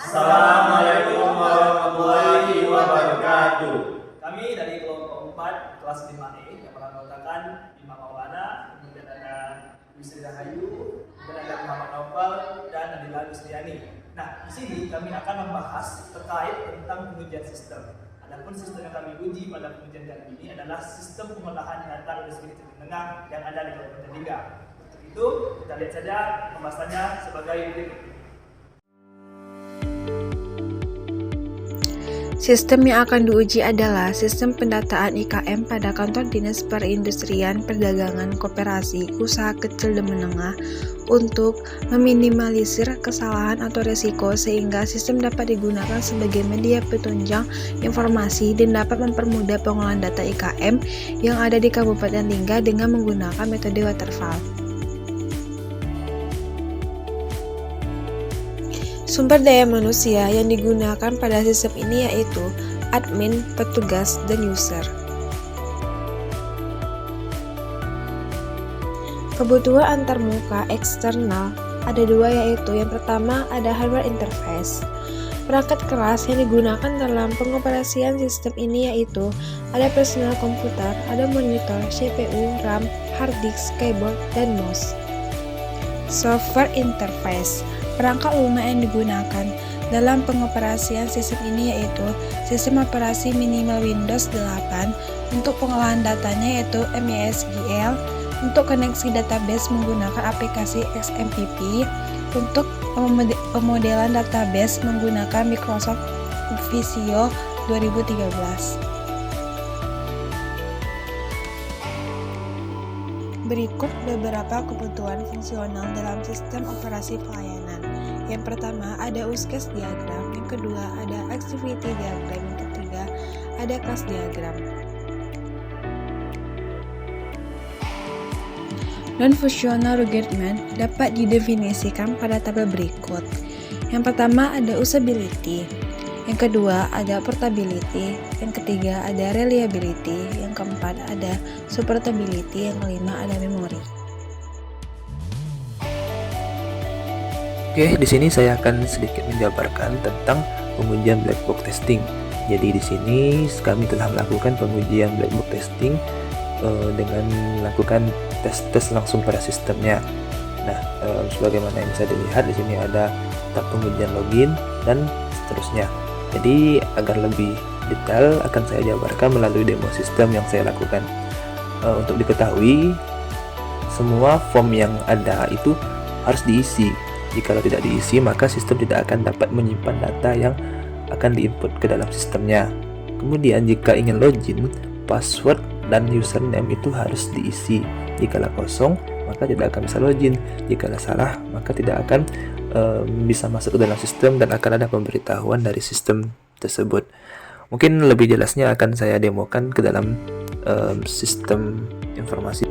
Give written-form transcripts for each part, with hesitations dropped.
Assalamualaikum warahmatullahi wabarakatuh. Kami dari kelompok 4 kelas 5E yang beranggotakan Imam Maulana, kemudian ada Yusri Rahayu, kemudian ada Muhammad Naufal dan Nadila Yusriani. Nah, di sini kami akan membahas terkait tentang pengujian sistem. Adapun sistem yang kami uji pada pengujian kali ini adalah sistem pengolahan data industri kecil menengah yang ada di Kabupaten 3. Untuk itu, kita lihat saja pembahasannya sebagai berikut. Sistem yang akan diuji adalah sistem pendataan IKM pada kantor dinas perindustrian, perdagangan, koperasi, usaha kecil dan menengah untuk meminimalisir kesalahan atau risiko sehingga sistem dapat digunakan sebagai media penunjang informasi dan dapat mempermudah pengolahan data IKM yang ada di Kabupaten Lingga dengan menggunakan metode waterfall. Sumber daya manusia yang digunakan pada sistem ini yaitu admin, petugas, dan user. Kebutuhan antarmuka eksternal ada dua, yaitu yang pertama ada hardware interface. Perangkat keras yang digunakan dalam pengoperasian sistem ini yaitu ada personal komputer, ada monitor, CPU, RAM, hard disk, keyboard, dan mouse. Software interface. Perangkat lunak yang digunakan dalam pengoperasian sistem ini yaitu sistem operasi minimal Windows 8, untuk pengolahan datanya yaitu MySQL, untuk koneksi database menggunakan aplikasi XMPP, untuk pemodelan database menggunakan Microsoft Visio 2013. Berikut beberapa kebutuhan fungsional dalam sistem operasi pelayanan. Yang pertama ada use case diagram, yang kedua ada activity diagram, yang ketiga ada class diagram. Non-functional requirement dapat didefinisikan pada tabel berikut. Yang pertama ada usability, yang kedua ada portability, yang ketiga ada reliability, yang keempat ada supportability, yang kelima ada memori. Oke, di sini saya akan sedikit menjabarkan tentang pengujian black box testing. Jadi di sini kami telah melakukan pengujian black box testing dengan melakukan tes langsung pada sistemnya. Nah, sebagaimana yang bisa dilihat di sini ada tab pengujian login dan seterusnya. Jadi agar lebih detail akan saya jabarkan melalui demo sistem yang saya lakukan. Untuk diketahui, semua form yang ada itu harus diisi. Jika tidak diisi, maka sistem tidak akan dapat menyimpan data yang akan diinput ke dalam sistemnya. Kemudian jika ingin login, password dan username itu harus diisi. Jikalau kosong, maka tidak akan bisa login. Jikalau salah, maka tidak akan bisa masuk ke dalam sistem dan akan ada pemberitahuan dari sistem tersebut. Mungkin lebih jelasnya akan saya demokan ke dalam sistem informasi.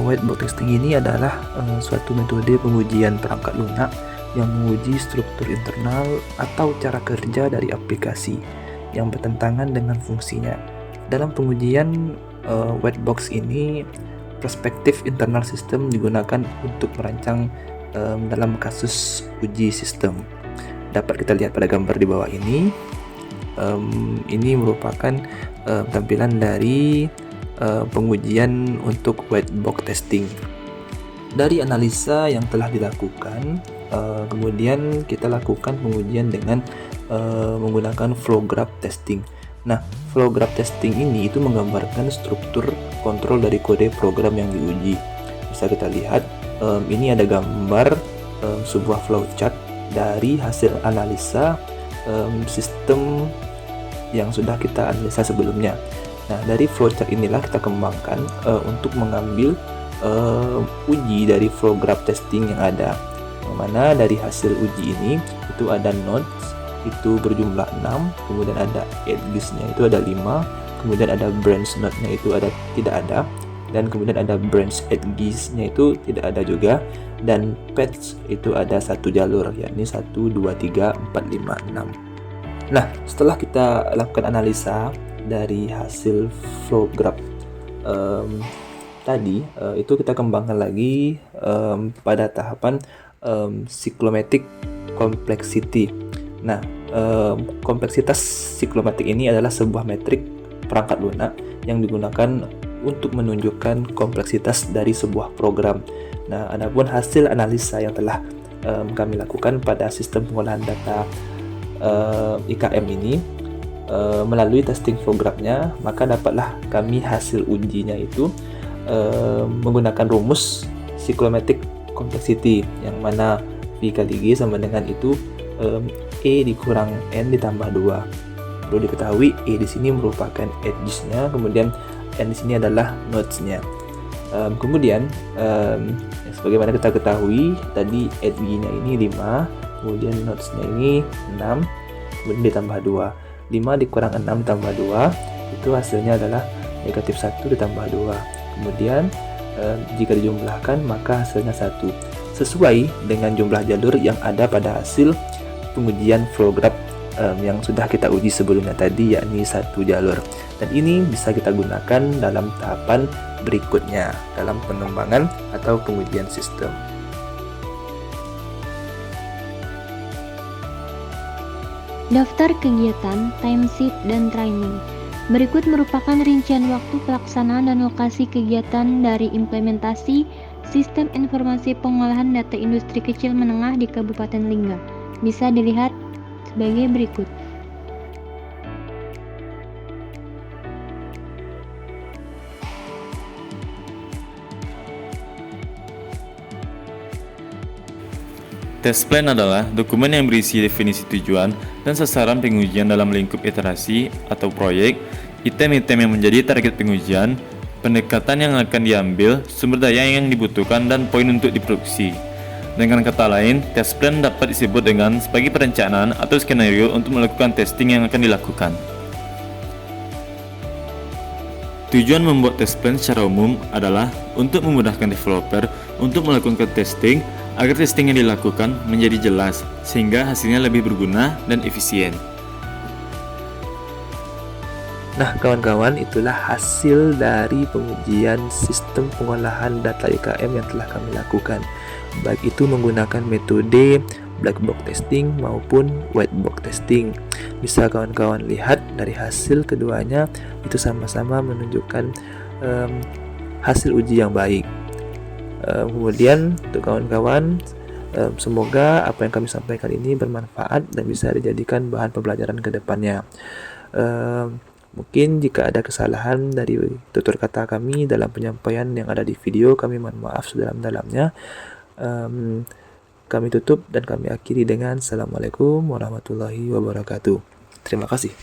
White box testing ini adalah suatu metode pengujian perangkat lunak yang menguji struktur internal atau cara kerja dari aplikasi yang bertentangan dengan fungsinya. Dalam pengujian white box ini, perspektif internal sistem digunakan untuk merancang dalam kasus uji sistem. Dapat kita lihat pada gambar di bawah ini, Ini merupakan tampilan dari pengujian untuk white box testing. Dari analisa yang telah dilakukan, kemudian kita lakukan pengujian dengan menggunakan flow graph testing. Nah, flow graph testing ini itu menggambarkan struktur kontrol dari kode program yang diuji. Bisa kita lihat, ini ada gambar sebuah flowchart dari hasil analisa sistem yang sudah kita analisa sebelumnya. Nah, dari flowchart inilah kita kembangkan untuk mengambil uji dari flow graph testing yang ada, yang mana dari hasil uji ini itu ada nodes itu berjumlah 6, kemudian ada edges-nya itu ada 5, kemudian ada branch node-nya itu tidak ada, dan kemudian ada branch edges-nya itu tidak ada juga, dan paths itu ada 1 jalur, yakni 1, 2, 3, 4, 5, 6. Nah, setelah kita lakukan analisa dari hasil flow graph tadi, itu kita kembangkan lagi pada tahapan cyclomatic complexity. Nah, kompleksitas cyclomatic ini adalah sebuah metrik perangkat lunak yang digunakan untuk menunjukkan kompleksitas dari sebuah program. Nah, adapun hasil analisa yang telah kami lakukan pada sistem pengolahan data IKM ini melalui testing flow graph-nya, maka dapatlah kami hasil ujinya itu menggunakan rumus cyclomatic complexity, yang mana V kali G sama dengan itu E dikurang N ditambah 2. Perlu diketahui E di sini merupakan edges-nya, kemudian N di sini adalah nodes-nya. Kemudian sebagaimana kita ketahui tadi edge-nya ini 5, kemudian nodes-nya ini 6, kemudian ditambah 2. 5 dikurang 6 ditambah 2 itu hasilnya adalah negatif 1 ditambah 2. Kemudian jika dijumlahkan maka hasilnya 1, sesuai dengan jumlah jalur yang ada pada hasil pengujian flow graph yang sudah kita uji sebelumnya tadi, yakni 1 jalur. Dan ini bisa kita gunakan dalam tahapan berikutnya dalam pengembangan atau pengujian sistem. Daftar kegiatan, timesheet, dan training. Berikut merupakan rincian waktu pelaksanaan dan lokasi kegiatan dari implementasi Sistem Informasi Pengolahan Data Industri Kecil Menengah di Kabupaten Lingga. Bisa dilihat sebagai berikut. Test plan adalah dokumen yang berisi definisi tujuan dan sasaran pengujian dalam lingkup iterasi atau proyek, item-item yang menjadi target pengujian, pendekatan yang akan diambil, sumber daya yang dibutuhkan, dan poin untuk diproduksi. Dengan kata lain, test plan dapat disebut dengan sebagai perencanaan atau skenario untuk melakukan testing yang akan dilakukan. Tujuan membuat test plan secara umum adalah untuk memudahkan developer untuk melakukan testing agar testing yang dilakukan menjadi jelas sehingga hasilnya lebih berguna dan efisien. Nah, kawan-kawan, itulah hasil dari pengujian sistem pengolahan data IKM yang telah kami lakukan, baik itu menggunakan metode black box testing maupun white box testing. Bisa kawan-kawan lihat dari hasil keduanya itu sama-sama menunjukkan hasil uji yang baik. Kemudian untuk kawan-kawan, semoga apa yang kami sampaikan ini bermanfaat dan bisa dijadikan bahan pembelajaran ke depannya. Mungkin jika ada kesalahan dari tutur kata kami dalam penyampaian yang ada di video, kami mohon maaf sedalam-dalamnya. Kami tutup dan kami akhiri dengan Assalamualaikum warahmatullahi wabarakatuh. Terima kasih.